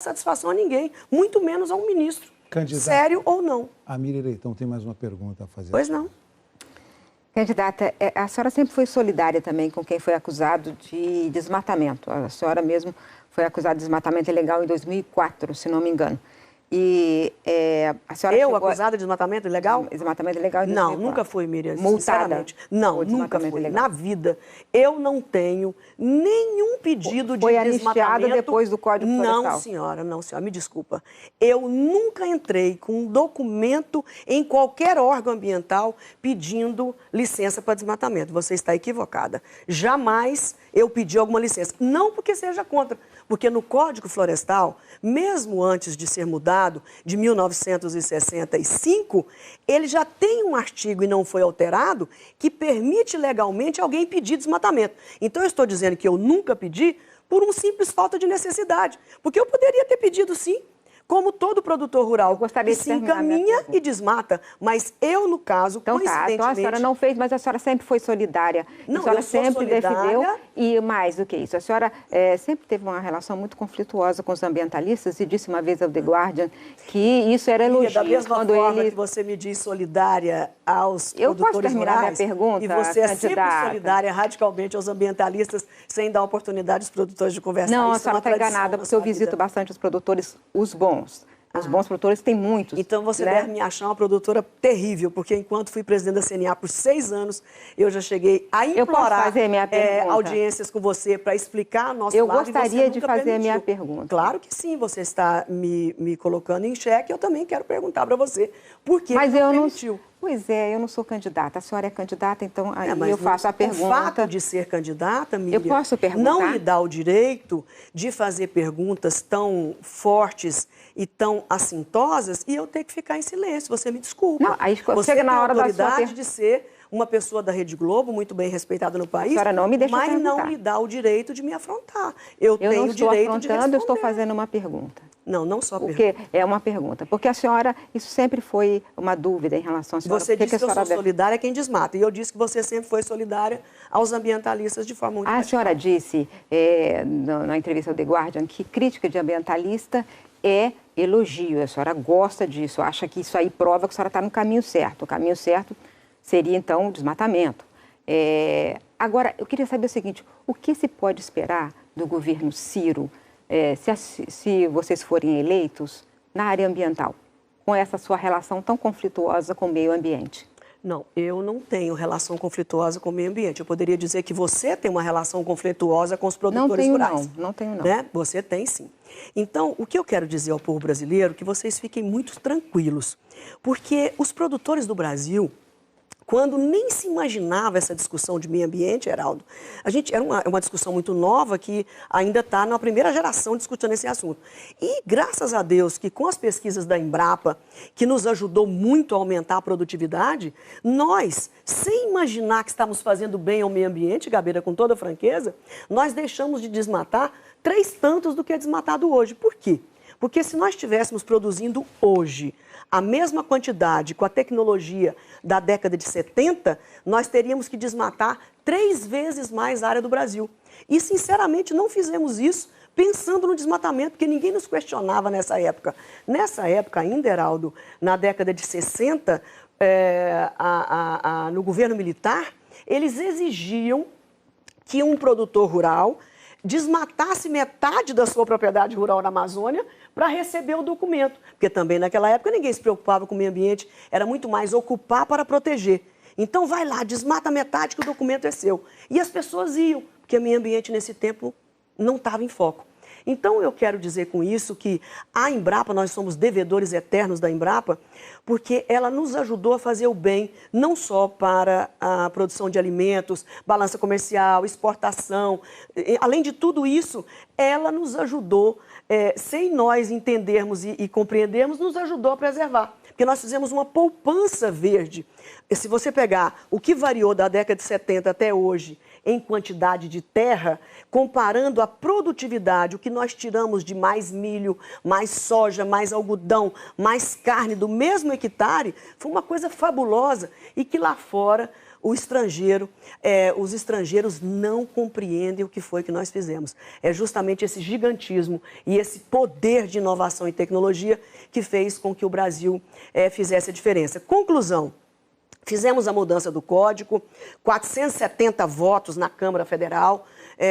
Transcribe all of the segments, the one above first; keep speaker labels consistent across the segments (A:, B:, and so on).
A: satisfação a ninguém, muito menos a um ministro,
B: Candidata,
A: sério ou não.
B: A Miriam Leitão tem mais uma pergunta a fazer.
A: Pois não.
C: Candidata, a senhora sempre foi solidária também com quem foi acusado de desmatamento. A senhora mesmo foi acusada de desmatamento ilegal em 2004, se não me engano. E a senhora
A: acusada de desmatamento ilegal?
C: Desmatamento ilegal em 2004.
A: Não, nunca fui, Miriam,
C: multada,
A: sinceramente. Não, nunca fui. Ilegal. Na vida, eu não tenho nenhum pedido de desmatamento.
C: Foi anistiada depois do Código Florestal?
A: Não, senhora, me desculpa. Eu nunca entrei com um documento em qualquer órgão ambiental pedindo licença para desmatamento. Você está equivocada. Jamais eu pedi alguma licença. Não porque seja contra, porque no Código Florestal, mesmo antes de ser mudado, de 1965, ele já tem um artigo, e não foi alterado, que permite legalmente alguém pedir desmatamento. Então, eu estou dizendo que eu nunca pedi por uma simples falta de necessidade, porque eu poderia ter pedido sim, como todo produtor rural que se encaminha e desmata. Mas eu, no caso, coincidentemente...
C: Então a senhora não fez, mas a senhora sempre foi solidária.
A: Não,
C: a senhora
A: eu sou
C: sempre
A: solidária.
C: defendeu. E mais do que isso, a senhora sempre teve uma relação muito conflituosa com os ambientalistas e disse uma vez ao The Guardian que isso era elogio.
A: Da mesma forma que você me diz solidária aos produtores rurais,
C: minha pergunta,
A: e você é sempre solidária radicalmente aos ambientalistas, sem dar oportunidade aos produtores de conversar.
C: Não, a senhora está enganada, porque eu visito bastante os produtores, os bons. Os bons produtores têm muitos.
A: Então você deve me achar uma produtora terrível, porque enquanto fui presidente da CNA por 6 anos, eu já cheguei a implorar audiências com você para explicar nosso lado.
C: Eu gostaria de fazer a minha pergunta.
A: Claro que sim, você está me colocando em xeque, eu também quero perguntar para você por que
C: não
A: permitiu.
C: Pois é, eu não sou candidata. A senhora é candidata, então aí eu faço a pergunta.
A: O fato de ser candidata, Miriam,
C: eu posso perguntar?
A: Não lhe dá o direito de fazer perguntas tão fortes e tão assintosas e eu ter que ficar em silêncio. Você me desculpa.
C: Não, aí
A: você
C: chega na hora
A: tem a autoridade de ser uma pessoa da Rede Globo, muito bem respeitada no país,
C: a senhora não me deixa
A: mas
C: perguntar.
A: não lhe dá o direito de me afrontar. Eu tenho
C: não estou
A: o direito
C: afrontando,
A: de responder.
C: eu estou fazendo uma pergunta.
A: Não só
C: porque é uma pergunta. Porque a senhora, isso sempre foi uma dúvida em relação à senhora.
A: Você disse que eu sou solidária a quem desmata. E eu disse que você sempre foi solidária aos ambientalistas de forma muito
C: A senhora disse, na entrevista ao The Guardian, que crítica de ambientalista é elogio. A senhora gosta disso, acha que isso aí prova que a senhora está no caminho certo. O caminho certo seria, então, o desmatamento. Agora, eu queria saber o seguinte, o que se pode esperar do governo Ciro se vocês forem eleitos na área ambiental, com essa sua relação tão conflituosa com o meio ambiente?
A: Não, eu não tenho relação conflituosa com o meio ambiente. Eu poderia dizer que você tem uma relação conflituosa com os produtores rurais.
C: Não tenho não.
A: Né? Você tem sim. Então, o que eu quero dizer ao povo brasileiro é que vocês fiquem muito tranquilos, porque os produtores do Brasil, quando nem se imaginava essa discussão de meio ambiente, Heraldo, era uma discussão muito nova que ainda está na primeira geração discutindo esse assunto. E graças a Deus que com as pesquisas da Embrapa, que nos ajudou muito a aumentar a produtividade, nós, sem imaginar que estamos fazendo bem ao meio ambiente, Gabeira, com toda franqueza, nós deixamos de desmatar 3 tantos do que é desmatado hoje. Por quê? Porque se nós estivéssemos produzindo hoje a mesma quantidade com a tecnologia da década de 70, nós teríamos que desmatar 3 vezes mais a área do Brasil. E, sinceramente, não fizemos isso pensando no desmatamento, porque ninguém nos questionava nessa época. Nessa época ainda, Heraldo, na década de 60, no governo militar, eles exigiam que um produtor rural desmatasse metade da sua propriedade rural na Amazônia para receber o documento. Porque também naquela época ninguém se preocupava com o meio ambiente, era muito mais ocupar para proteger. Então vai lá, desmata metade que o documento é seu. E as pessoas iam, porque o meio ambiente nesse tempo não estava em foco. Então eu quero dizer com isso que a Embrapa, nós somos devedores eternos da Embrapa, porque ela nos ajudou a fazer o bem, não só para a produção de alimentos, balança comercial, exportação. Além de tudo isso, ela nos ajudou, sem nós entendermos e compreendermos, nos ajudou a preservar. Porque nós fizemos uma poupança verde. E se você pegar o que variou da década de 70 até hoje, em quantidade de terra, comparando a produtividade, o que nós tiramos de mais milho, mais soja, mais algodão, mais carne do mesmo hectare, foi uma coisa fabulosa e que lá fora o estrangeiro, os estrangeiros não compreendem o que foi que nós fizemos. É justamente esse gigantismo e esse poder de inovação e tecnologia que fez com que o Brasil fizesse a diferença. Conclusão. Fizemos a mudança do código, 470 votos na Câmara Federal,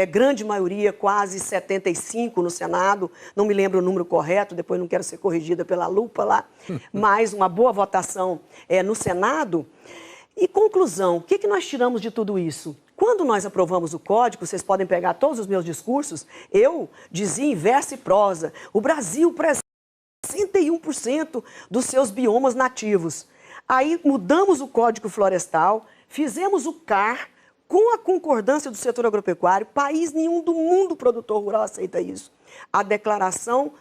A: grande maioria, quase 75 no Senado, não me lembro o número correto, depois não quero ser corrigida pela lupa lá, mas uma boa votação no Senado. E conclusão, o que nós tiramos de tudo isso? Quando nós aprovamos o código, vocês podem pegar todos os meus discursos, eu dizia em verso e prosa, o Brasil preserva 61% dos seus biomas nativos. Aí mudamos o Código Florestal, fizemos o CAR com a concordância do setor agropecuário, país nenhum do mundo produtor rural aceita isso. A declaração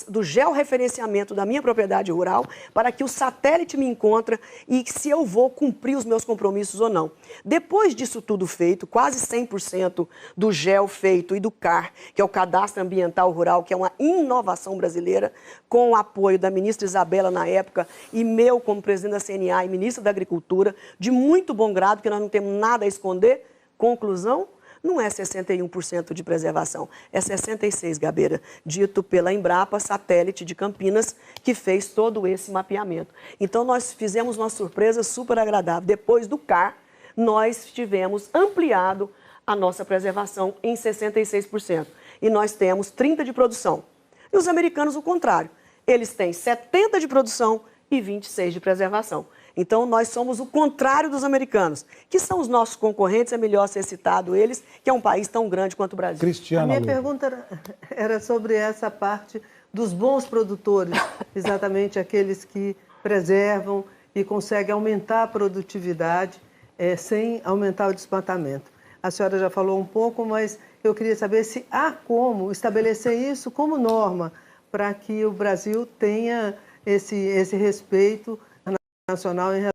A: do georreferenciamento da minha propriedade rural para que o satélite me encontre e se eu vou cumprir os meus compromissos ou não. Depois disso tudo feito, quase 100% do GEO feito e do CAR, que é o Cadastro Ambiental Rural, que é uma inovação brasileira, com o apoio da ministra Isabela na época e meu como presidente da CNA e ministra da Agricultura, de muito bom grado, que nós não temos nada a esconder. Conclusão? Não é 61% de preservação, é 66%, Gabeira, dito pela Embrapa, satélite de Campinas, que fez todo esse mapeamento. Então, nós fizemos uma surpresa super agradável. Depois do CAR, nós tivemos ampliado a nossa preservação em 66%. E nós temos 30% de produção. E os americanos, o contrário. Eles têm 70% de produção e 26% de preservação. Então, nós somos o contrário dos americanos, que são os nossos concorrentes, é melhor ser citado eles, que é um país tão grande quanto o Brasil.
B: Cristiana,
D: a minha pergunta era sobre essa parte dos bons produtores, exatamente aqueles que preservam e conseguem aumentar a produtividade sem aumentar o desmatamento. A senhora já falou um pouco, mas eu queria saber se há como estabelecer isso como norma para que o Brasil tenha esse respeito nacional em relação